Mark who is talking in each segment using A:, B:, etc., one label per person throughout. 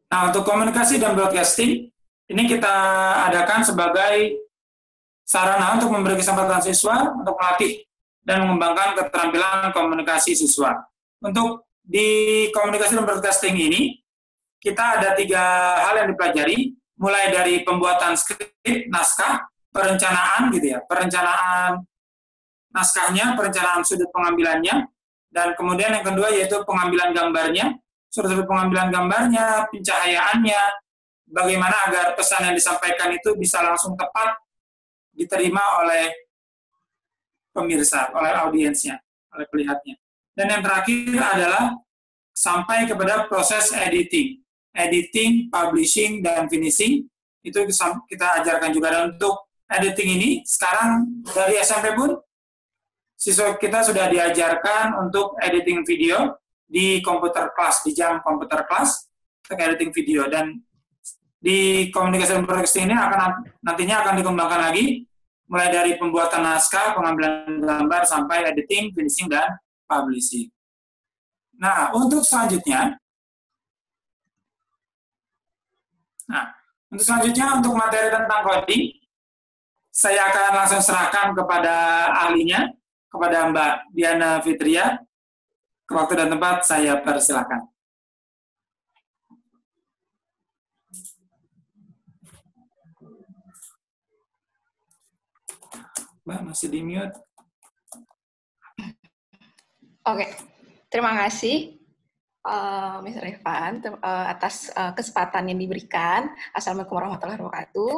A: Nah, untuk komunikasi dan broadcasting, ini kita adakan sebagai sarana untuk memberi kesempatan siswa untuk melatih dan mengembangkan keterampilan komunikasi siswa. Untuk di komunikasi dan broadcasting ini, kita ada 3 hal yang dipelajari, mulai dari pembuatan skrip, naskah, perencanaan gitu ya, perencanaan naskahnya, perencanaan sudut pengambilannya, dan kemudian yang kedua yaitu pengambilan gambarnya, sudut pengambilan gambarnya, pencahayaannya, bagaimana agar pesan yang disampaikan itu bisa langsung tepat diterima oleh pemirsa, oleh audiensnya, oleh pelihatnya. Dan yang terakhir adalah sampai kepada proses editing. Editing, publishing, dan finishing, itu kita ajarkan juga. Dan untuk editing ini, sekarang dari SMP pun, siswa kita sudah diajarkan untuk editing video di komputer kelas, di jam komputer kelas, untuk editing video. Dan di komunikasi dan broadcasting ini nantinya akan dikembangkan lagi, mulai dari pembuatan naskah, pengambilan gambar, sampai editing, finishing, dan publishing. Nah, untuk selanjutnya, untuk materi tentang coding, saya akan langsung serahkan kepada ahlinya, kepada Mbak Diana Fitria. Waktu dan tempat saya persilakan. Mbak, masih di mute.
B: Oke, terima kasih Mr. Evan atas kesempatan yang diberikan. Assalamualaikum warahmatullahi wabarakatuh.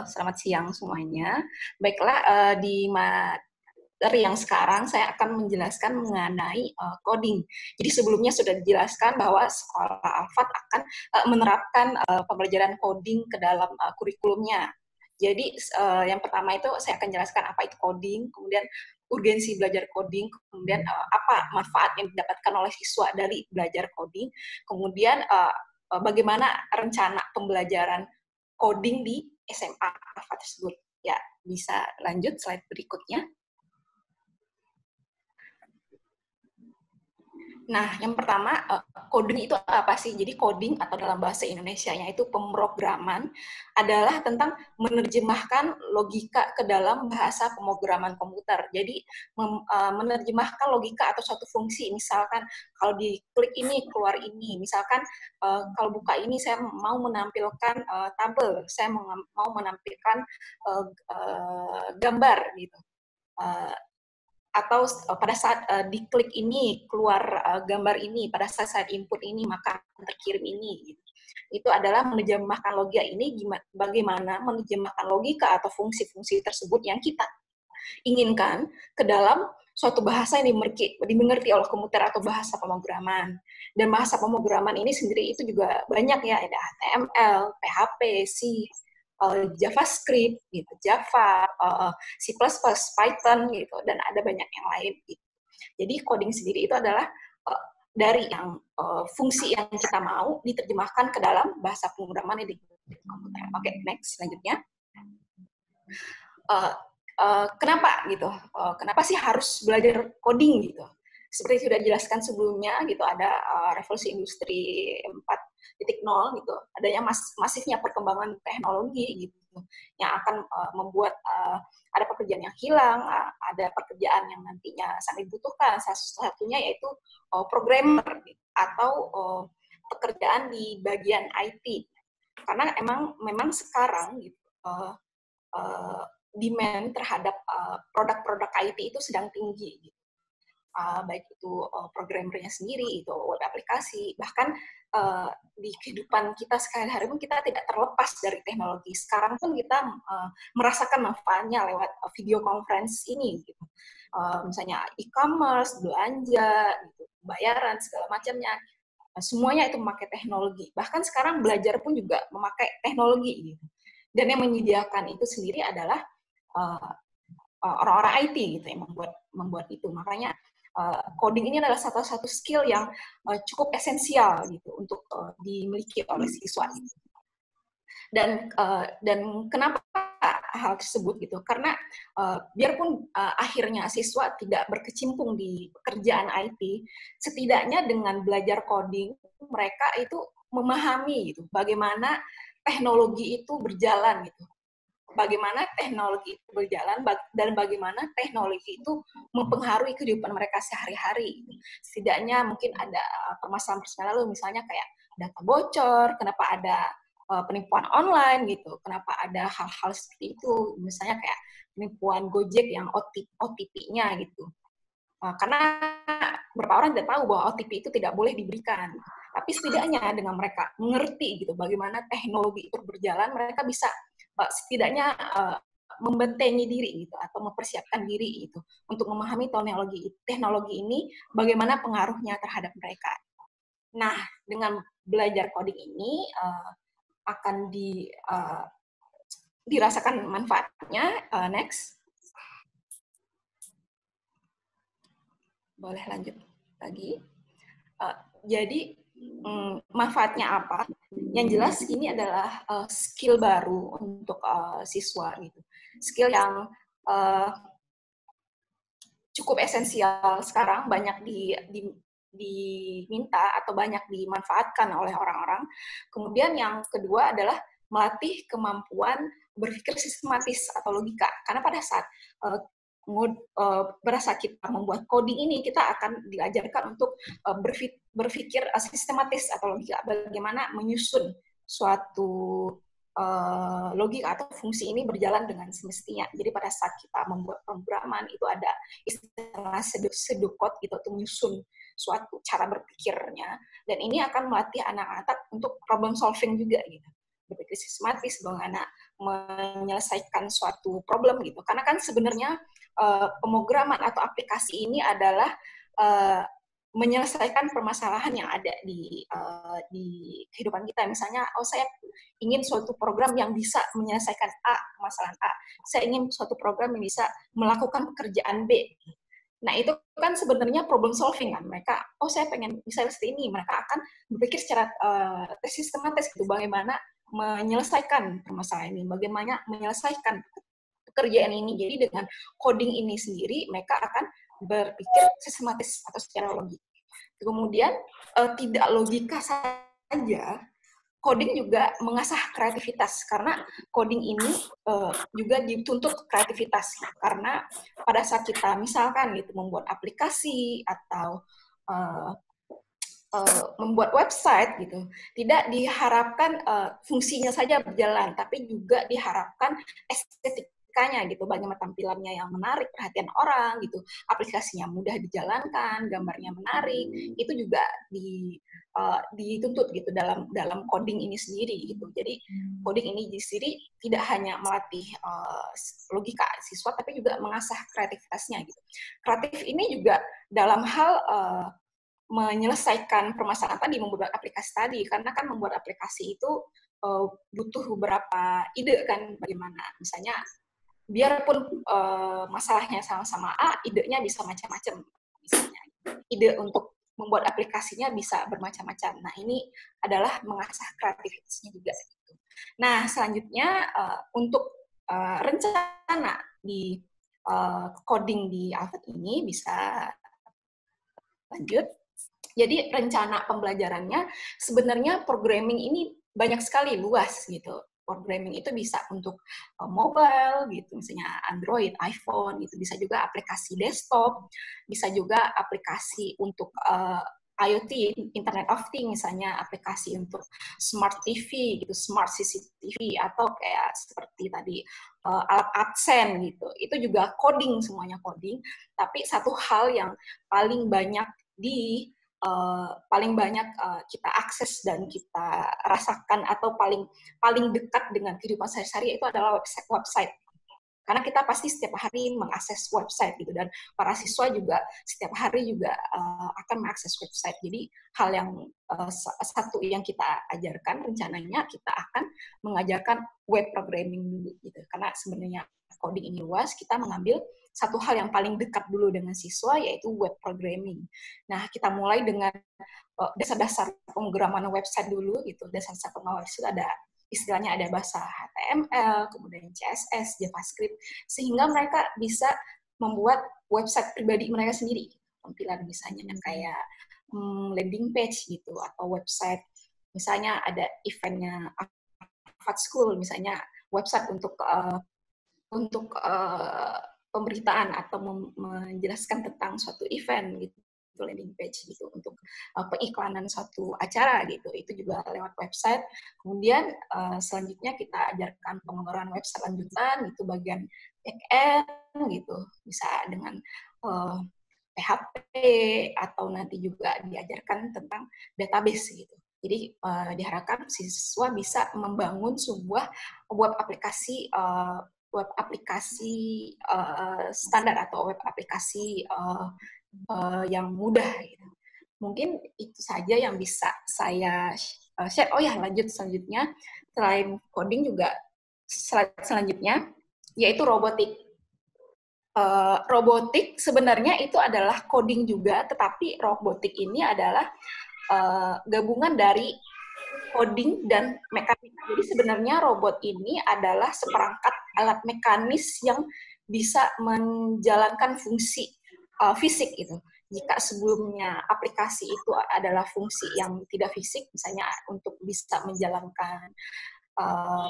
B: Selamat siang semuanya. Baiklah, di materi yang sekarang saya akan menjelaskan mengenai coding. Jadi sebelumnya sudah dijelaskan bahwa sekolah Alfat akan menerapkan pembelajaran coding ke dalam kurikulumnya. Jadi yang pertama itu saya akan jelaskan apa itu coding, kemudian urgensi belajar coding, kemudian apa manfaat yang didapatkan oleh siswa dari belajar coding, kemudian bagaimana rencana pembelajaran coding di SMA Alfat tersebut. Ya, bisa lanjut slide berikutnya. Nah, yang pertama, coding itu apa sih? Jadi coding atau dalam bahasa Indonesianya itu pemrograman adalah tentang menerjemahkan logika ke dalam bahasa pemrograman komputer. Jadi menerjemahkan logika atau suatu fungsi, misalkan kalau diklik ini keluar ini, misalkan kalau buka ini saya mau menampilkan tabel, saya mau menampilkan gambar gitu. Atau pada saat diklik ini keluar gambar ini, pada saat input ini maka terkirim ini. Gitu. Itu adalah menerjemahkan logika ini, bagaimana menerjemahkan logika atau fungsi-fungsi tersebut yang kita inginkan ke dalam suatu bahasa yang dimengerti oleh komputer atau bahasa pemrograman. Dan bahasa pemrograman ini sendiri itu juga banyak ya, ada HTML, PHP, C, JavaScript, gitu, Java, C++, Python, gitu, dan ada banyak yang lain. Gitu. Jadi coding sendiri itu adalah dari yang fungsi yang kita mau diterjemahkan ke dalam bahasa pemrograman di komputer. Oke, next, selanjutnya. Kenapa gitu? Kenapa sih harus belajar coding gitu? Seperti sudah dijelaskan sebelumnya gitu, ada revolusi industri 4.0 gitu, adanya masifnya perkembangan teknologi gitu yang akan membuat ada pekerjaan yang hilang, ada pekerjaan yang nantinya sangat dibutuhkan. Salah satunya yaitu programmer gitu, atau pekerjaan di bagian IT. Karena memang sekarang gitu demand terhadap produk-produk IT itu sedang tinggi gitu. Baik itu programmernya sendiri, itu web aplikasi, bahkan di kehidupan kita sehari-hari pun kita tidak terlepas dari teknologi. Sekarang pun kita merasakan manfaatnya lewat video conference ini, gitu. Misalnya e-commerce, belanja, gitu, bayaran segala macamnya, semuanya itu memakai teknologi. Bahkan sekarang belajar pun juga memakai teknologi, gitu. Dan yang menyediakan itu sendiri adalah orang-orang IT gitu yang membuat itu. Makanya coding ini adalah satu skill yang cukup esensial gitu untuk dimiliki oleh siswa. Dan kenapa hal tersebut gitu? Karena biarpun akhirnya siswa tidak berkecimpung di pekerjaan IT, setidaknya dengan belajar coding mereka itu memahami gitu, bagaimana teknologi itu berjalan gitu. Bagaimana teknologi itu berjalan dan bagaimana teknologi itu mempengaruhi kehidupan mereka sehari-hari. Setidaknya mungkin ada permasalahan-permasalahan lalu, misalnya kayak data bocor, kenapa ada penipuan online gitu, kenapa ada hal-hal seperti itu, misalnya kayak penipuan Gojek yang OTP-nya gitu. Karena beberapa orang tidak tahu bahwa OTP itu tidak boleh diberikan. Tapi setidaknya dengan mereka mengerti gitu bagaimana teknologi itu berjalan, mereka bisa setidaknya membentengi diri gitu atau mempersiapkan diri gitu untuk memahami teknologi ini bagaimana pengaruhnya terhadap mereka. Nah, dengan belajar coding ini akan dirasakan manfaatnya. Next. Boleh lanjut lagi. Jadi manfaatnya apa? Yang jelas ini adalah skill baru untuk siswa gitu. Skill yang cukup esensial sekarang, banyak diminta atau banyak dimanfaatkan oleh orang-orang. Kemudian yang kedua adalah melatih kemampuan berpikir sistematis atau logika. Karena pada saat berasa kita membuat coding ini, kita akan diajarkan untuk berpikir sistematis atau logika, bagaimana menyusun suatu logika atau fungsi ini berjalan dengan semestinya. Jadi pada saat kita membuat pemrograman itu ada istilah sedukot gitu, untuk menyusun suatu cara berpikirnya, dan ini akan melatih anak-anak untuk problem solving juga gitu, berpikir sistematis, bagaimana menyelesaikan suatu problem gitu. Karena kan sebenarnya pemrograman atau aplikasi ini adalah menyelesaikan permasalahan yang ada di kehidupan kita. Misalnya, saya ingin suatu program yang bisa menyelesaikan permasalahan A. Saya ingin suatu program yang bisa melakukan pekerjaan B. Nah, itu kan sebenarnya problem solving kan. Mereka, saya pengen bisa seperti ini. Mereka akan berpikir secara sistematis gitu, bagaimana menyelesaikan permasalahan ini, bagaimana menyelesaikan pekerjaan ini. Jadi dengan coding ini sendiri, mereka akan berpikir sistematis atau secara logik. Kemudian tidak logika saja, coding juga mengasah kreativitas, karena coding ini juga dituntut kreativitas. Karena pada saat kita misalkan gitu membuat aplikasi atau membuat website gitu, tidak diharapkan fungsinya saja berjalan, tapi juga diharapkan estetikanya gitu, bagaimana tampilannya yang menarik perhatian orang gitu, aplikasinya mudah dijalankan, gambarnya menarik, itu juga dituntut gitu dalam coding ini sendiri gitu. Jadi coding ini sendiri tidak hanya melatih logika siswa, tapi juga mengasah kreativitasnya gitu. Kreatif ini juga dalam hal menyelesaikan permasalahan tadi, membuat aplikasi tadi, karena kan membuat aplikasi itu butuh beberapa ide kan, bagaimana misalnya biarpun masalahnya sama-sama A, idenya bisa macam-macam, misalnya ide untuk membuat aplikasinya bisa bermacam-macam. Nah, ini adalah mengasah kreativitasnya juga. Nah, selanjutnya untuk rencana di coding di Alfred ini bisa lanjut. Jadi rencana pembelajarannya sebenarnya programming ini banyak sekali, luas gitu. Programming itu bisa untuk mobile gitu, misalnya Android, iPhone gitu, bisa juga aplikasi desktop, bisa juga aplikasi untuk IoT, Internet of Things, misalnya aplikasi untuk smart TV gitu, smart CCTV, atau kayak seperti tadi alat AdSense gitu. Itu juga coding, semuanya coding. Tapi satu hal yang paling banyak kita akses dan kita rasakan atau paling dekat dengan kehidupan sehari-hari itu adalah website. Karena kita pasti setiap hari mengakses website gitu, dan para siswa juga setiap hari juga akan mengakses website. Jadi hal yang satu yang kita ajarkan rencananya, kita akan mengajarkan web programming dulu gitu. Karena sebenarnya coding ini luas, kita mengambil satu hal yang paling dekat dulu dengan siswa, yaitu web programming. Nah, kita mulai dengan dasar-dasar pemrograman website dulu gitu. Dasar-dasar pemrograman website ada istilahnya, ada bahasa HTML, kemudian CSS, JavaScript, sehingga mereka bisa membuat website pribadi mereka sendiri. Tampilan misalnya yang kayak landing page gitu, atau website Misalnya ada eventnya Alphard School, misalnya website untuk pemberitaan atau menjelaskan tentang suatu event gitu, landing page gitu untuk pengiklanan suatu acara gitu, itu juga lewat website. Kemudian selanjutnya kita ajarkan pengembangan website lanjutan itu bagian back end gitu, bisa dengan PHP atau nanti juga diajarkan tentang database gitu. Jadi diharapkan siswa bisa membangun sebuah web aplikasi standar atau web aplikasi yang mudah gitu. Mungkin itu saja yang bisa saya share. Oh ya, lanjut selanjutnya, selain coding juga selanjutnya yaitu robotik. Robotik sebenarnya itu adalah coding juga, tetapi robotik ini adalah gabungan dari coding dan mekanik. Jadi sebenarnya robot ini adalah seperangkat alat mekanis yang bisa menjalankan fungsi fisik gitu. Jika sebelumnya aplikasi itu adalah fungsi yang tidak fisik, misalnya untuk bisa menjalankan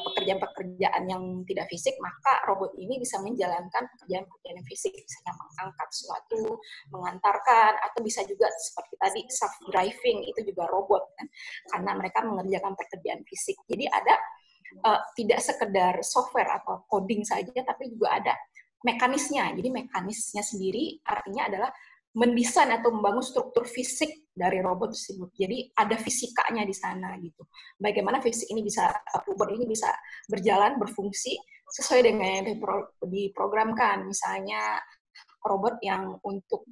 B: pekerjaan-pekerjaan yang tidak fisik, maka robot ini bisa menjalankan pekerjaan-pekerjaan yang fisik, misalnya mengangkat sesuatu, mengantarkan, atau bisa juga seperti tadi self-driving, itu juga robot kan, karena mereka mengerjakan pekerjaan fisik. Jadi ada tidak sekedar software atau coding saja, tapi juga ada mekanisnya. Jadi mekanisnya sendiri artinya adalah mendesain atau membangun struktur fisik dari robot tersebut. Jadi ada fisikanya di sana gitu. Bagaimana fisik ini bisa, robot ini bisa berjalan, berfungsi sesuai dengan yang diprogramkan. Misalnya robot yang untuk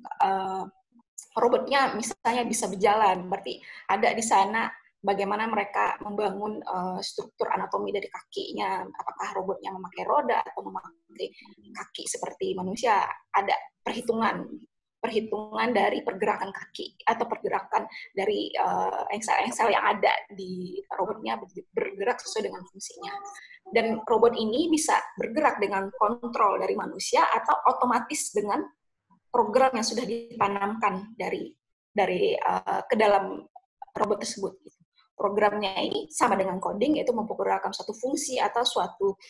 B: robotnya misalnya bisa berjalan, berarti ada di sana bagaimana mereka membangun struktur anatomi dari kakinya, apakah robotnya memakai roda atau memakai kaki seperti manusia, ada perhitungan dari pergerakan kaki atau pergerakan dari engsel-engsel yang ada di robotnya bergerak sesuai dengan fungsinya. Dan robot ini bisa bergerak dengan kontrol dari manusia atau otomatis dengan program yang sudah ditanamkan dari ke dalam robot tersebut. Programnya ini sama dengan coding, yaitu memprogramkan suatu fungsi atau suatu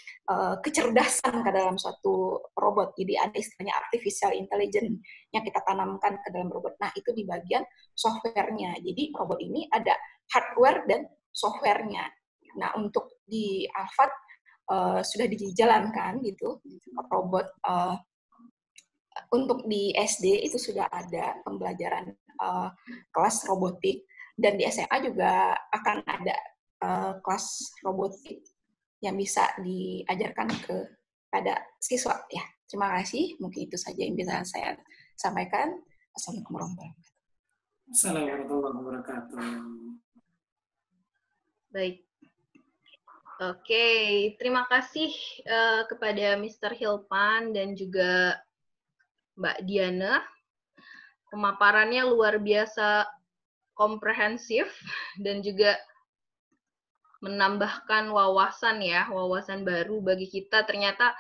B: kecerdasan ke dalam suatu robot. Jadi ada istilahnya artificial intelligence yang kita tanamkan ke dalam robot. Nah, itu di bagian software-nya. Jadi robot ini ada hardware dan software-nya. Nah, untuk di Alphard sudah dijalankan gitu, robot untuk di SD itu sudah ada pembelajaran kelas robotik, dan di SMA juga akan ada kelas robotik yang bisa diajarkan kepada siswa. Ya, terima kasih. Mungkin itu saja yang bisa saya sampaikan. Assalamualaikum warahmatullahi wabarakatuh.
A: Assalamualaikum warahmatullahi wabarakatuh.
C: Baik. Oke, terima kasih kepada Mr. Hilpan dan juga Mbak Diana. Pemaparannya luar biasa komprehensif dan juga menambahkan wawasan baru bagi kita. Ternyata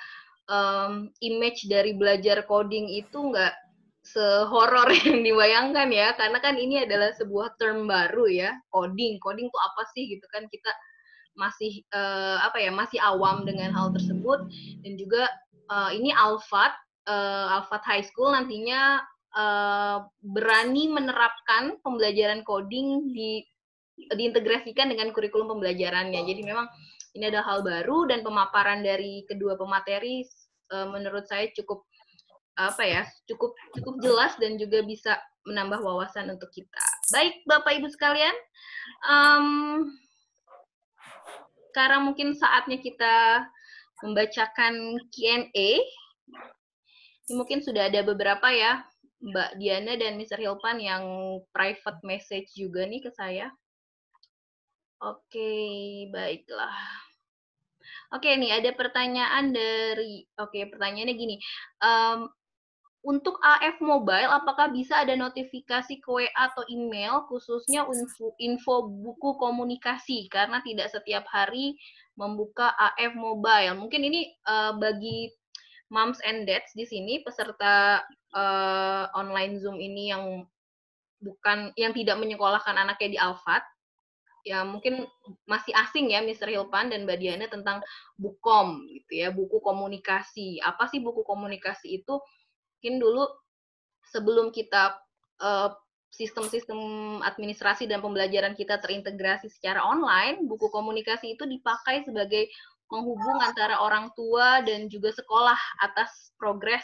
C: image dari belajar coding itu nggak sehoror yang dibayangkan ya, karena kan ini adalah sebuah term baru ya, coding tuh apa sih gitu kan, kita masih masih awam dengan hal tersebut. Dan juga ini Alphard High School nantinya berani menerapkan pembelajaran coding diintegrasikan dengan kurikulum pembelajarannya. Jadi memang ini adalah hal baru, dan pemaparan dari kedua pemateri menurut saya cukup cukup jelas dan juga bisa menambah wawasan untuk kita. Baik, Bapak Ibu sekalian, sekarang mungkin saatnya kita membacakan Q&A. Ini mungkin sudah ada beberapa ya, Mbak Diana dan Mr. Hilpan, yang private message juga nih ke saya. Oke, baiklah. Oke, nih ada pertanyaan pertanyaannya gini. Untuk AF Mobile, apakah bisa ada notifikasi ke WA atau email, khususnya info buku komunikasi, karena tidak setiap hari membuka AF Mobile. Mungkin ini bagi moms and dads di sini, peserta online Zoom ini yang tidak menyekolahkan anaknya di Alphard. ya mungkin masih asing ya Mr. Hilpan dan Mbak Diana tentang bukom gitu ya, buku komunikasi. Apa sih buku komunikasi itu? Mungkin dulu sebelum kita sistem-sistem administrasi dan pembelajaran kita terintegrasi secara online, buku komunikasi itu dipakai sebagai penghubung antara orang tua dan juga sekolah atas progres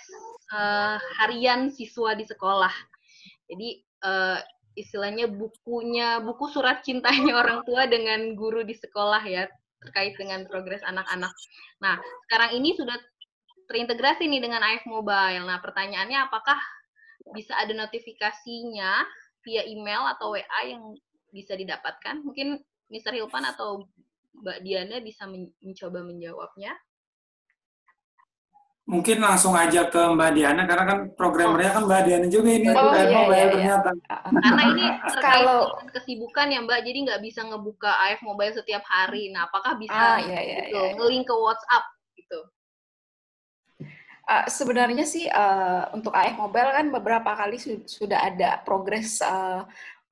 C: harian siswa di sekolah. Jadi istilahnya buku surat cintanya orang tua dengan guru di sekolah ya, terkait dengan progres anak-anak. Nah, sekarang ini sudah terintegrasi nih dengan AF Mobile. Nah, pertanyaannya apakah bisa ada notifikasinya via email atau WA yang bisa didapatkan? Mungkin Mr. Hilpan atau Mbak Diana bisa mencoba menjawabnya.
A: Mungkin langsung aja ke Mbak Diana, karena kan programmernya kan Mbak Diana juga ini. Mobile ternyata.
C: Karena ini terkait dengan kesibukan ya Mbak, jadi nggak bisa ngebuka AF Mobile setiap hari. Nah, apakah bisa nge-link ke WhatsApp gitu?
B: Sebenarnya sih untuk AF Mobile kan beberapa kali sudah ada progres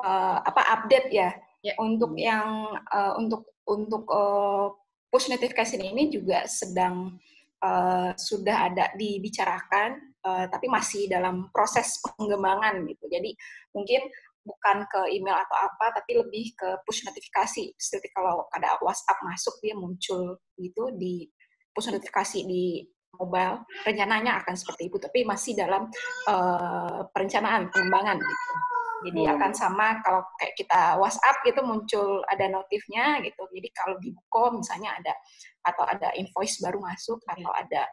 B: update ya. Untuk yang untuk push notification ini juga sedang sudah ada dibicarakan, tapi masih dalam proses pengembangan gitu. Jadi mungkin bukan ke email atau apa, tapi lebih ke push notifikasi. Seperti kalau ada WhatsApp masuk, dia muncul gitu di push notifikasi di mobile, rencananya akan seperti itu, tapi masih dalam perencanaan pengembangan gitu. Jadi akan sama kalau kayak kita WhatsApp gitu muncul ada notifnya gitu. Jadi kalau di buku misalnya ada atau ada invoice baru masuk atau ada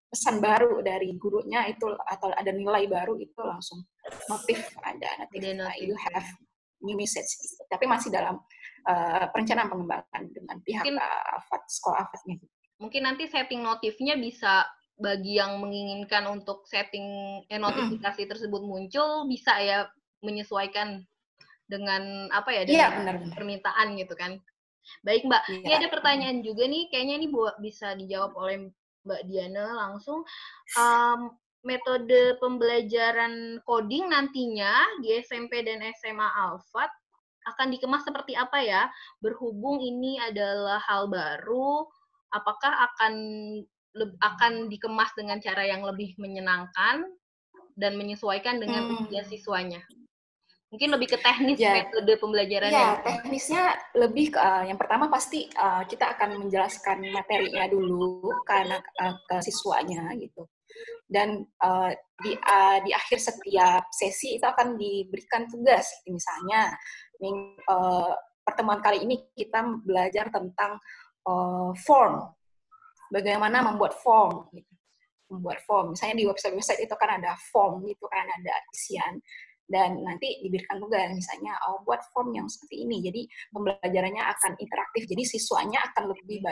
B: pesan baru dari gurunya itu atau ada nilai baru itu langsung notif ada you have new message gitu. Tapi masih dalam perencanaan pengembangan dengan pihak sekolah AFAD-nya.
C: Mungkin nanti setting notifnya bisa bagi yang menginginkan untuk setting notifikasi tersebut muncul bisa ya menyesuaikan dengan apa ya dengan permintaan gitu kan. Baik Mbak, ini ada pertanyaan juga nih, kayaknya ini bisa dijawab oleh Mbak Diana langsung. Metode pembelajaran coding nantinya di SMP dan SMA ALFAD akan dikemas seperti apa ya? Berhubung ini adalah hal baru, apakah akan dikemas dengan cara yang lebih menyenangkan dan menyesuaikan dengan usia siswanya? Mungkin lebih ke teknis metode pembelajarannya.
B: Ya, teknisnya lebih ke yang pertama pasti kita akan menjelaskan materinya dulu ke siswanya gitu. Dan di akhir setiap sesi itu akan diberikan tugas. Misalnya pertemuan kali ini kita belajar tentang form. Bagaimana membuat form gitu. Membuat form. Misalnya di website itu kan ada form gitu kan, ada isian. Dan nanti diberikan tugas misalnya buat form yang seperti ini. Jadi pembelajarannya akan interaktif. Jadi siswanya akan lebih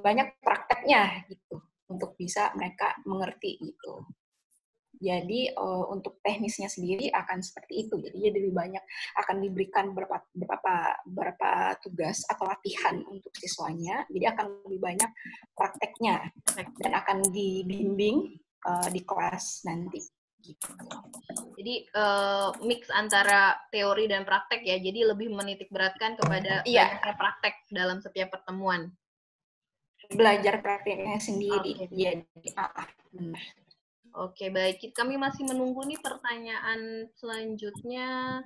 B: banyak prakteknya gitu untuk bisa mereka mengerti gitu. Jadi untuk teknisnya sendiri akan seperti itu. Jadi lebih banyak akan diberikan beberapa tugas atau latihan untuk siswanya. Jadi akan lebih banyak prakteknya dan akan dibimbing di kelas nanti. Gitu.
C: Jadi mix antara teori dan praktek ya. Jadi lebih menitik beratkan kepada banyaknya praktek dalam setiap pertemuan.
B: Belajar prakteknya sendiri. Jadi benar.
C: Oke, baik. Kami masih menunggu nih pertanyaan selanjutnya.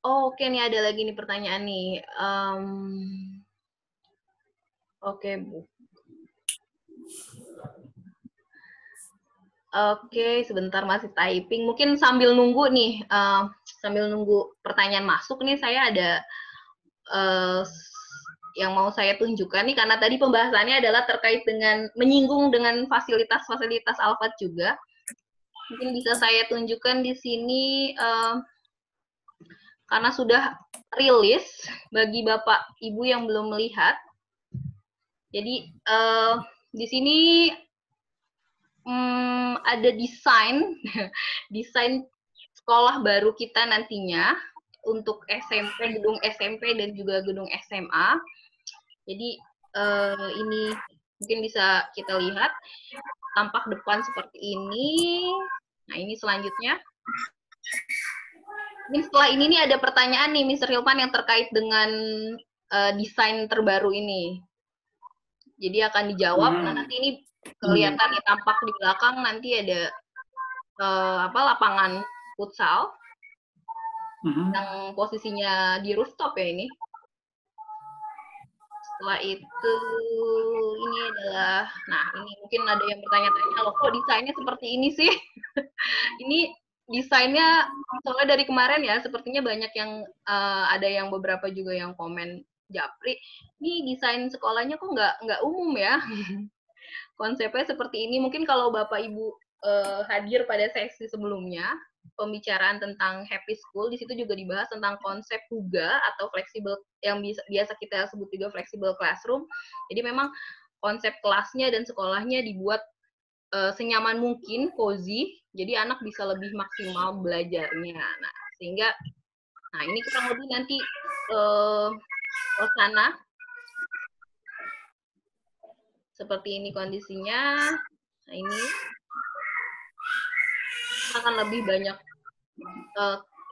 C: Oke, nih ada lagi nih pertanyaan nih. Oke, Bu. Oke, sebentar masih typing. Mungkin sambil nunggu nih, sambil nunggu pertanyaan masuk nih, saya ada yang mau saya tunjukkan nih, karena tadi pembahasannya adalah terkait dengan menyinggung dengan fasilitas-fasilitas ALFAD juga. Mungkin bisa saya tunjukkan di sini, karena sudah rilis bagi Bapak Ibu yang belum melihat. Jadi di sini ada desain sekolah baru kita nantinya untuk SMP, gedung SMP dan juga gedung SMA. Jadi ini mungkin bisa kita lihat tampak depan seperti ini. Nah, ini selanjutnya. Ini setelah ini nih ada pertanyaan nih, Mr. Hilman, yang terkait dengan desain terbaru ini. Jadi akan dijawab. Nah, nanti ini kelihatan nih, tampak di belakang nanti ada lapangan futsal yang posisinya di rooftop ya ini. Setelah itu ini adalah, nah ini mungkin ada yang bertanya-tanya, loh kok desainnya seperti ini sih? Ini desainnya soalnya dari kemarin ya, sepertinya banyak yang ada yang beberapa juga yang komen, Japri, ini desain sekolahnya kok nggak umum ya? Konsepnya seperti ini. Mungkin kalau Bapak Ibu hadir pada sesi sebelumnya, pembicaraan tentang happy school, di situ juga dibahas tentang konsep HUGA atau fleksibel, yang biasa kita sebut juga flexible classroom. Jadi memang konsep kelasnya dan sekolahnya dibuat senyaman mungkin, cozy, jadi anak bisa lebih maksimal belajarnya. Nah, sehingga, nah ini kurang lebih nanti suasana seperti ini kondisinya. Nah ini akan lebih banyak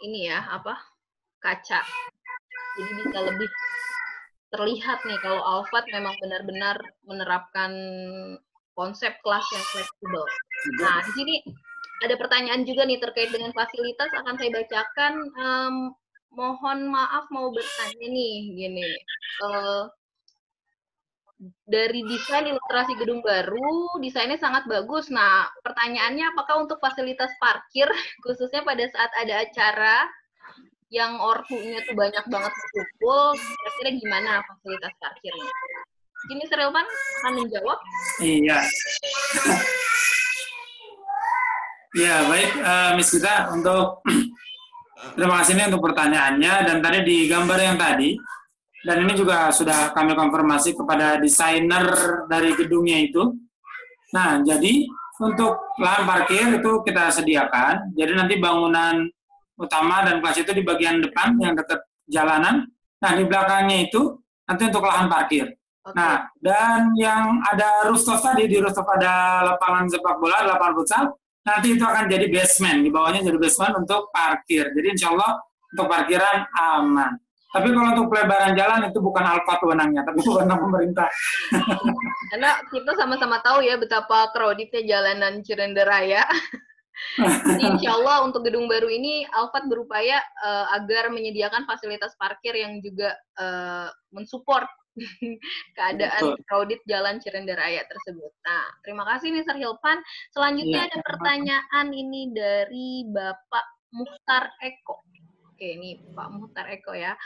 C: ini ya, kaca. Jadi bisa lebih terlihat nih kalau Alphard memang benar-benar menerapkan konsep kelas yang fleksibel. Nah, di sini ada pertanyaan juga nih terkait dengan fasilitas, akan saya bacakan. Mohon maaf mau bertanya nih, gini. Dari desain ilustrasi gedung baru, desainnya sangat bagus. Nah, pertanyaannya apakah untuk fasilitas parkir, khususnya pada saat ada acara yang ortunya tuh banyak banget berkumpul, kira-kira gimana fasilitas parkirnya? Ini Mr. Hilman akan menjawab.
A: Iya. Ya, baik, Miss Gita, untuk terima kasih nih untuk pertanyaannya, dan tadi di gambar yang tadi, dan ini juga sudah kami konfirmasi kepada desainer dari gedungnya itu. Nah, jadi untuk lahan parkir itu kita sediakan. Jadi nanti bangunan utama dan kelas itu di bagian depan yang dekat jalanan. Nah, di belakangnya itu nanti untuk lahan parkir. Okay. Nah, dan yang ada rooftop tadi, di rooftop ada lapangan sepak bola, lapangan futsal. Nanti itu akan jadi basement, di bawahnya jadi basement untuk parkir. Jadi insya Allah untuk parkiran aman. Tapi kalau untuk pelebaran jalan itu bukan Alphard wewenangnya, tapi wewenang pemerintah.
C: Karena kita sama-sama tahu ya betapa crowded-nya jalanan Cirende Raya. Jadi insya Allah untuk gedung baru ini Alphard berupaya agar menyediakan fasilitas parkir yang juga mensupport keadaan crowded jalan Cirende Raya tersebut. Nah, terima kasih Mr. Hilpan. Selanjutnya ada pertanyaan ini dari Bapak Muhtar Eko. Oke, ini Pak Muhtar Eko ya.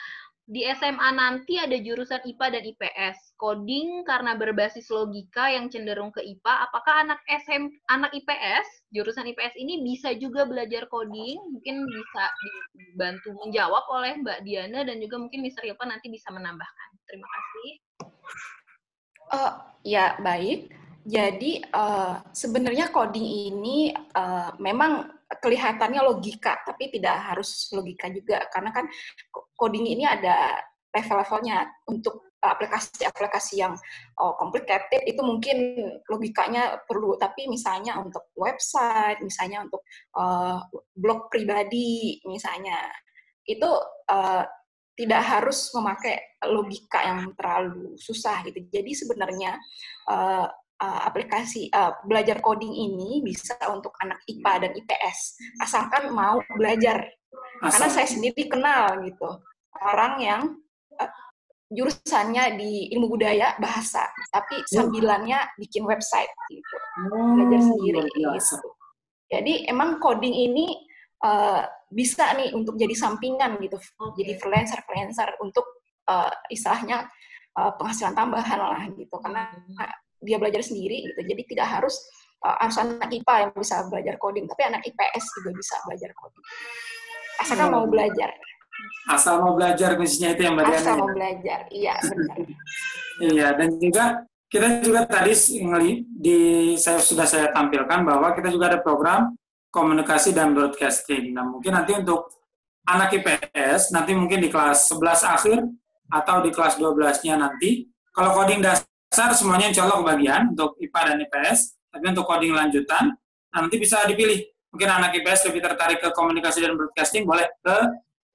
C: Di SMA nanti ada jurusan IPA dan IPS. Coding karena berbasis logika yang cenderung ke IPA. Apakah anak IPS, jurusan IPS ini bisa juga belajar coding? Mungkin bisa dibantu menjawab oleh Mbak Diana dan juga mungkin Mr. Hilpan nanti bisa menambahkan. Terima kasih.
B: Ya, baik. Jadi sebenarnya coding ini memang kelihatannya logika, tapi tidak harus logika juga, karena kan coding ini ada level-levelnya. Untuk aplikasi-aplikasi yang complicated itu mungkin logikanya perlu, tapi misalnya untuk website, misalnya untuk blog pribadi, misalnya itu tidak harus memakai logika yang terlalu susah gitu. Jadi sebenarnya aplikasi belajar coding ini bisa untuk anak IPA dan IPS, asalkan mau belajar. Karena saya sendiri kenal gitu orang yang jurusannya di ilmu budaya bahasa, tapi sambilannya bikin website gitu, belajar sendiri gitu. Jadi emang coding ini bisa nih untuk jadi sampingan gitu, jadi freelancer untuk istilahnya penghasilan tambahan lah gitu, karena dia belajar sendiri gitu. Jadi tidak harus anak IPA yang bisa belajar coding, tapi anak IPS juga bisa belajar coding. Asalkan mau belajar.
A: Asal mau belajar, kuncinya itu yang Mbak Diana.
B: Asal mau belajar, iya benar.
A: Iya, dan juga kita juga tadi sudah saya tampilkan bahwa kita juga ada program komunikasi dan broadcasting. Nah, mungkin nanti untuk anak IPS, nanti mungkin di kelas 11 akhir atau di kelas 12-nya nanti, kalau coding dasar semuanya insya Allah kebagian untuk IPA dan IPS, tapi untuk coding lanjutan, nanti bisa dipilih mungkin anak IPS lebih tertarik ke komunikasi dan broadcasting, boleh ke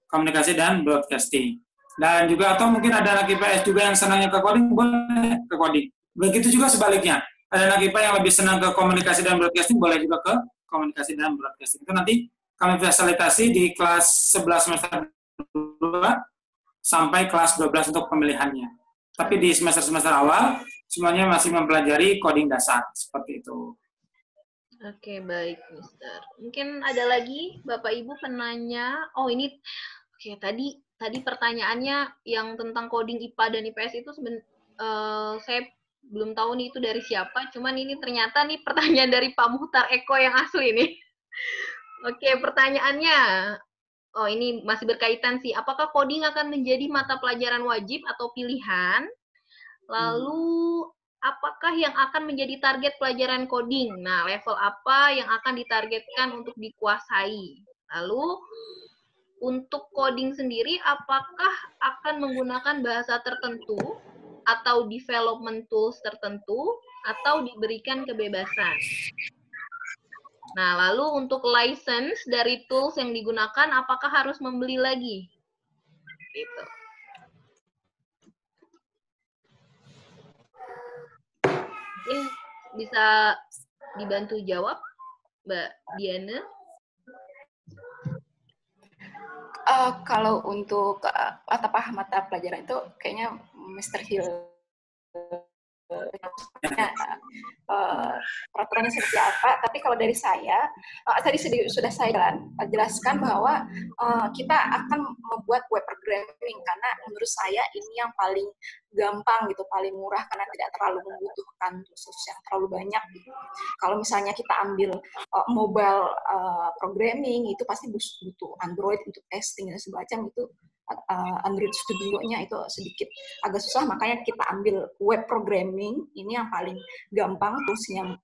A: komunikasi dan broadcasting. Dan juga atau mungkin ada anak IPS juga yang senangnya ke coding, boleh ke coding. Begitu juga sebaliknya. Ada anak IPA yang lebih senang ke komunikasi dan broadcasting, boleh juga ke komunikasi dan broadcasting. Itu nanti kami fasilitasi di kelas 11 semester 2 sampai kelas 12 untuk pemilihannya. Tapi di semester-semester awal, semuanya masih mempelajari coding dasar, seperti itu.
C: Oke, baik, Mister. Mungkin ada lagi Bapak Ibu penanya. Oh, ini oke, tadi pertanyaannya yang tentang coding IPA dan IPS itu saya belum tahu nih itu dari siapa, cuman ini ternyata nih pertanyaan dari Pak Muhtar Eko yang asli nih. Oke, pertanyaannya. Oh, ini masih berkaitan sih. Apakah coding akan menjadi mata pelajaran wajib atau pilihan? Lalu apakah yang akan menjadi target pelajaran coding? Nah, level apa yang akan ditargetkan untuk dikuasai? Lalu, untuk coding sendiri, apakah akan menggunakan bahasa tertentu atau development tools tertentu, atau diberikan kebebasan? Nah, lalu untuk license dari tools yang digunakan, apakah harus membeli lagi? Gitu. Mungkin bisa dibantu jawab, Mbak Diana?
B: Kalau untuk mata pelajaran itu kayaknya Mr. Hill peraturannya seperti apa. Tapi kalau dari saya, tadi sudah saya jelaskan bahwa kita akan membuat web programming karena menurut saya ini yang paling gampang gitu, paling murah karena tidak terlalu membutuhkan resource yang terlalu banyak. Gitu. Kalau misalnya kita ambil mobile programming itu pasti butuh Android untuk testing dan semacam itu. Android Studio-nya itu sedikit agak susah, makanya kita ambil web programming, ini yang paling gampang toolsnya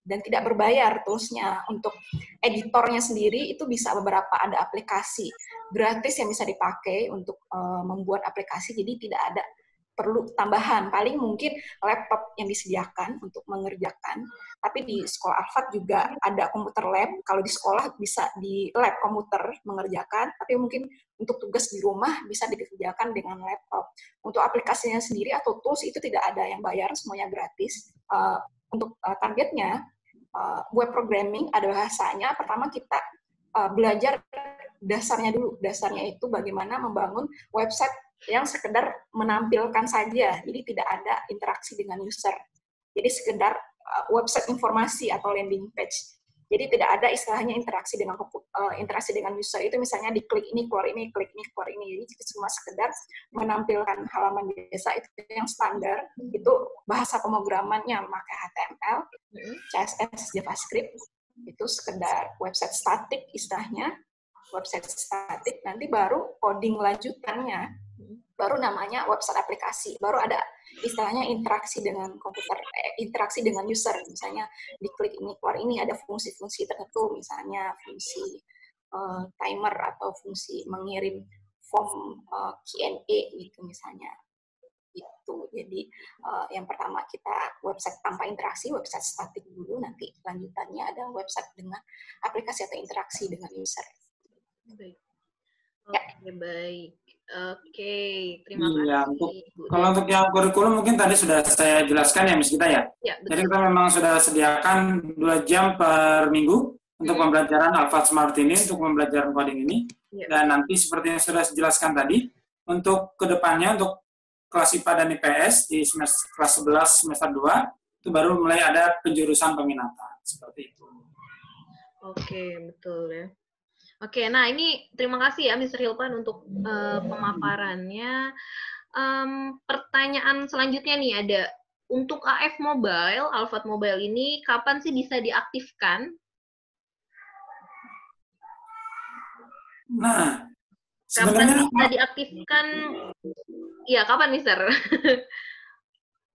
B: dan tidak berbayar toolsnya. Untuk editornya sendiri itu bisa ada aplikasi gratis yang bisa dipakai untuk membuat aplikasi, jadi tidak ada perlu tambahan, paling mungkin laptop yang disediakan untuk mengerjakan. Tapi di sekolah Alfat juga ada komputer lab, kalau di sekolah bisa di lab komputer mengerjakan, tapi mungkin untuk tugas di rumah bisa dikerjakan dengan laptop. Untuk aplikasinya sendiri atau tools itu tidak ada yang bayar, semuanya gratis. Untuk targetnya, web programming ada bahasanya, pertama kita belajar dasarnya dulu. Dasarnya itu bagaimana membangun website yang sekedar menampilkan saja, jadi tidak ada interaksi dengan user. Jadi sekedar website informasi atau landing page. Jadi tidak ada istilahnya interaksi dengan user. Itu misalnya diklik ini keluar ini, klik ini keluar ini. Jadi cuma sekedar menampilkan halaman biasa, itu yang standar. Itu bahasa pemrogramannya memakai HTML, CSS, JavaScript. Itu sekedar website statik istilahnya. Website statik, nanti baru coding lanjutannya, baru namanya website aplikasi, baru ada istilahnya interaksi dengan komputer, interaksi dengan user, misalnya diklik ini keluar ini, ada fungsi-fungsi tertentu, misalnya fungsi timer atau fungsi mengirim form Q&A gitu misalnya. Itu jadi yang pertama kita website tanpa interaksi, website statik dulu, nanti lanjutannya ada website dengan aplikasi atau interaksi dengan user.
C: Baik. Oke, baik. Oke, terima kasih.
A: Kalau untuk yang kurikulum mungkin tadi sudah saya jelaskan ya, Miss Gita ya.
C: Ya, betul.
A: Jadi kita memang sudah sediakan 2 jam per minggu untuk pembelajaran Alfat Smart ini, untuk pembelajaran coding ini. Ya. Dan nanti seperti yang sudah dijelaskan tadi, untuk kedepannya untuk kelas IPA dan IPS di kelas 11 semester 2, itu baru mulai ada penjurusan peminatan. Seperti itu.
C: Oke, betul ya. Oke, nah ini terima kasih ya Mr. Hilpan untuk pemaparannya. Pertanyaan selanjutnya nih ada, untuk AF Mobile, Alfat Mobile ini kapan sih bisa diaktifkan?
A: Nah,
C: kapan bisa diaktifkan? Iya, kapan Mister?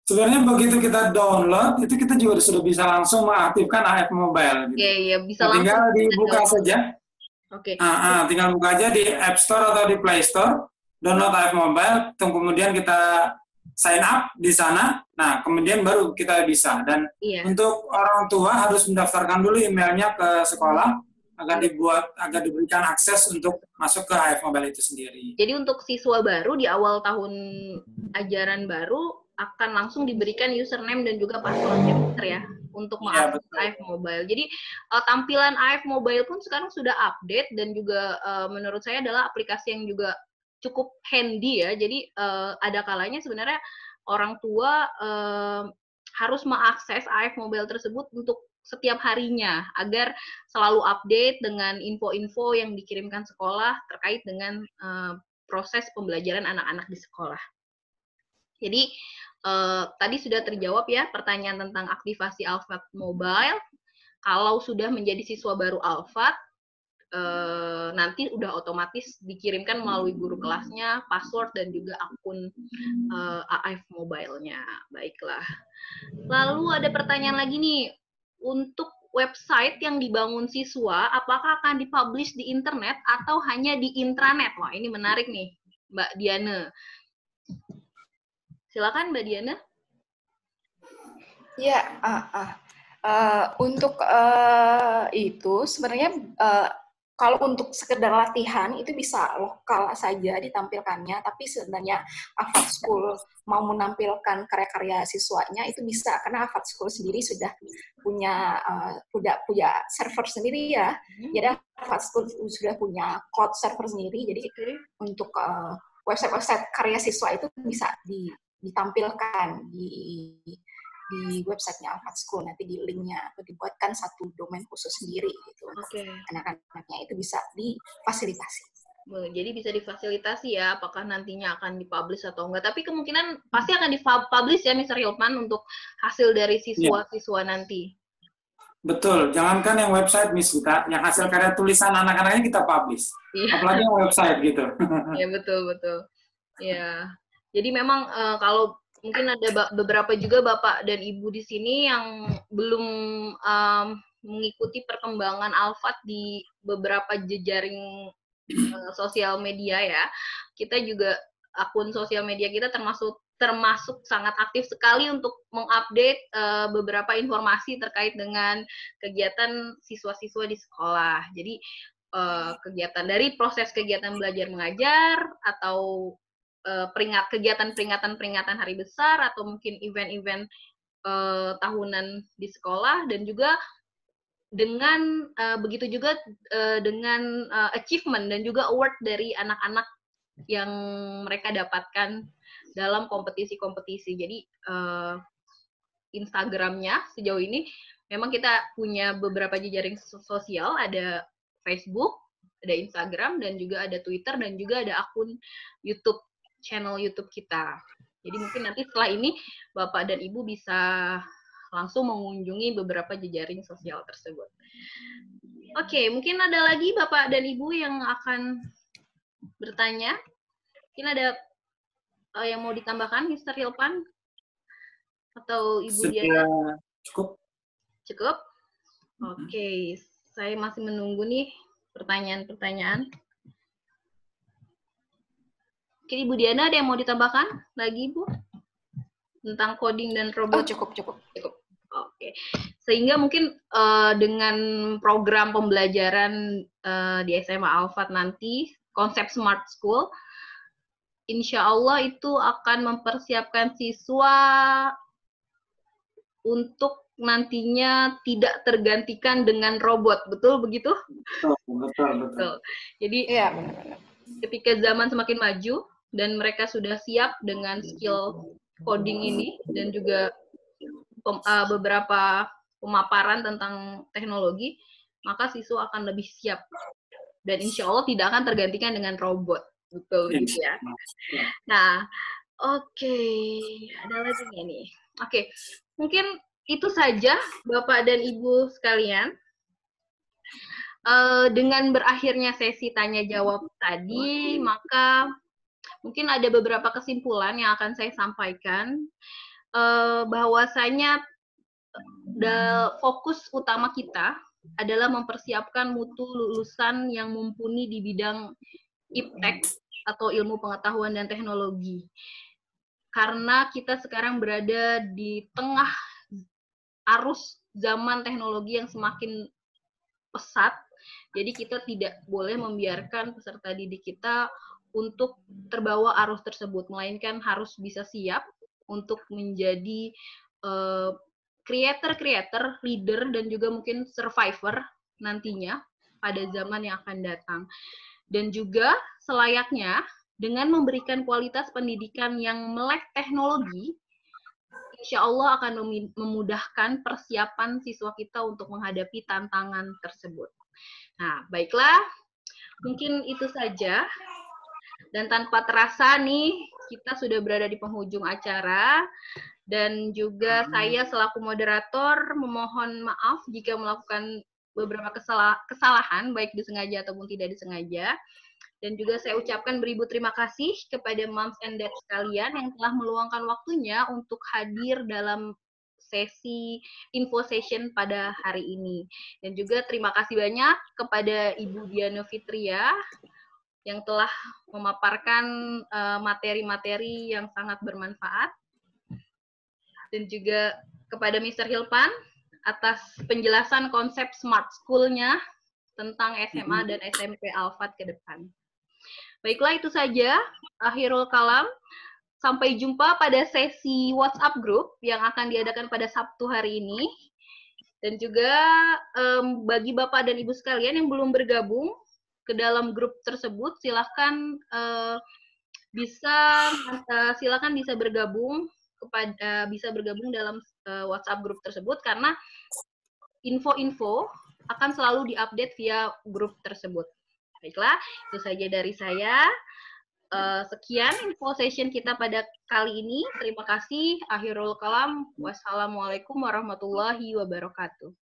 A: Sebenarnya begitu kita download, itu kita juga sudah bisa langsung mengaktifkan AF Mobile. Gitu.
C: Iya, bisa
A: tinggal
C: langsung.
A: Tinggal dibuka saja.
C: Oke.
A: Tinggal buka aja di App Store atau di Play Store, download AF Mobile, kemudian kita sign up di sana, nah kemudian baru kita bisa. Dan untuk orang tua harus mendaftarkan dulu emailnya ke sekolah, agar diberikan akses untuk masuk ke AF Mobile itu sendiri.
C: Jadi untuk siswa baru di awal tahun ajaran baru akan langsung diberikan username dan juga passwordnya ya untuk mengakses AF Mobile. Jadi tampilan AF Mobile pun sekarang sudah update dan juga menurut saya adalah aplikasi yang juga cukup handy ya. Jadi ada kalanya sebenarnya orang tua harus mengakses AF Mobile tersebut untuk setiap harinya agar selalu update dengan info-info yang dikirimkan sekolah terkait dengan proses pembelajaran anak-anak di sekolah. Jadi tadi sudah terjawab ya pertanyaan tentang aktivasi Alphard Mobile. Kalau sudah menjadi siswa baru Alphard, nanti udah otomatis dikirimkan melalui guru kelasnya, password dan juga akun AF Mobile-nya. Baiklah. Lalu ada pertanyaan lagi nih, untuk website yang dibangun siswa, apakah akan dipublish di internet atau hanya di intranet? Wah, ini menarik nih, Mbak Diana. Silakan, Mbak Diana.
B: Ya, untuk itu sebenarnya kalau untuk sekedar latihan itu bisa lokal saja ditampilkannya, tapi sebenarnya Alphard School mau menampilkan karya-karya siswanya itu bisa karena Alphard School sendiri sudah punya server sendiri ya. Jadi Alphard School sudah punya cloud server sendiri. Jadi untuk website-website karya siswa itu bisa ditampilkan di websitenya Alphard School, nanti di linknya atau dibuatkan satu domain khusus sendiri gitu. Anak-anaknya itu bisa difasilitasi.
C: Jadi bisa difasilitasi ya, apakah nantinya akan dipublish atau enggak. Tapi kemungkinan pasti akan dipublish ya, Mr. Hilman, untuk hasil dari siswa-siswa nanti.
A: Betul, jangankan yang website, Miss Gita, yang hasil karya tulisan anak-anaknya kita publish. Apalagi yang website gitu.
C: Ya, betul-betul. Ya, jadi memang kalau mungkin ada beberapa juga Bapak dan Ibu di sini yang belum mengikuti perkembangan Alphard di beberapa jejaring sosial media ya. Kita juga akun sosial media kita termasuk sangat aktif sekali untuk mengupdate beberapa informasi terkait dengan kegiatan siswa-siswa di sekolah. Jadi kegiatan dari proses kegiatan belajar mengajar atau peringatan hari besar atau mungkin event-event tahunan di sekolah, dan juga dengan begitu juga dengan achievement dan juga award dari anak-anak yang mereka dapatkan dalam kompetisi-kompetisi. Jadi Instagramnya sejauh ini memang kita punya beberapa jejaring sosial, ada Facebook, ada Instagram, dan juga ada Twitter, dan juga ada akun YouTube, channel YouTube kita. Jadi mungkin nanti setelah ini Bapak dan Ibu bisa langsung mengunjungi beberapa jejaring sosial tersebut. Oke, mungkin ada lagi Bapak dan Ibu yang akan bertanya. Mungkin ada yang mau ditambahkan, Mr. Hilpan atau Ibu Diana?
A: Cukup.
C: Cukup? Oke, saya masih menunggu nih pertanyaan-pertanyaan. Oke, Ibu Diana, ada yang mau ditambahkan lagi, Bu? Tentang coding dan robot?
B: Cukup.
C: Oke. Sehingga mungkin dengan program pembelajaran di SMA Alphard nanti, konsep Smart School, insya Allah itu akan mempersiapkan siswa untuk nantinya tidak tergantikan dengan robot. Betul begitu?
A: Betul.
C: Jadi,
B: ya, benar-benar.
C: Ketika zaman semakin maju, dan mereka sudah siap dengan skill coding ini dan juga beberapa pemaparan tentang teknologi, maka siswa akan lebih siap dan insya Allah tidak akan tergantikan dengan robot. Betul gitu ya. Nah, oke. Ada lagi nih. Oke, mungkin itu saja Bapak dan Ibu sekalian. Dengan berakhirnya sesi tanya jawab tadi, maka mungkin ada beberapa kesimpulan yang akan saya sampaikan, bahwasanya fokus utama kita adalah mempersiapkan mutu lulusan yang mumpuni di bidang iptek atau ilmu pengetahuan dan teknologi. Karena kita sekarang berada di tengah arus zaman teknologi yang semakin pesat, Jadi kita tidak boleh membiarkan peserta didik kita untuk terbawa arus tersebut, melainkan harus bisa siap untuk menjadi creator, leader, dan juga mungkin survivor nantinya pada zaman yang akan datang. Dan juga selayaknya dengan memberikan kualitas pendidikan yang melek teknologi, insya Allah akan memudahkan persiapan siswa kita untuk menghadapi tantangan tersebut. Nah, baiklah, mungkin itu saja. Dan tanpa terasa nih, kita sudah berada di penghujung acara. Dan juga saya selaku moderator memohon maaf jika melakukan beberapa kesalahan, baik disengaja ataupun tidak disengaja. Dan juga saya ucapkan beribu terima kasih kepada moms and dads sekalian yang telah meluangkan waktunya untuk hadir dalam sesi info session pada hari ini. Dan juga terima kasih banyak kepada Ibu Diana Fitria yang telah memaparkan materi-materi yang sangat bermanfaat. Dan juga kepada Mr. Hilpan atas penjelasan konsep smart school-nya tentang SMA dan SMP Alfat ke depan. Baiklah, itu saja akhirul kalam. Sampai jumpa pada sesi WhatsApp group yang akan diadakan pada Sabtu hari ini. Dan juga bagi Bapak dan Ibu sekalian yang belum bergabung ke dalam grup tersebut, silakan bisa bergabung dalam WhatsApp grup tersebut, karena info-info akan selalu diupdate via grup tersebut. Baiklah, itu saja dari saya. Sekian info session kita pada kali ini. Terima kasih. Akhirul kalam. Wassalamualaikum warahmatullahi wabarakatuh.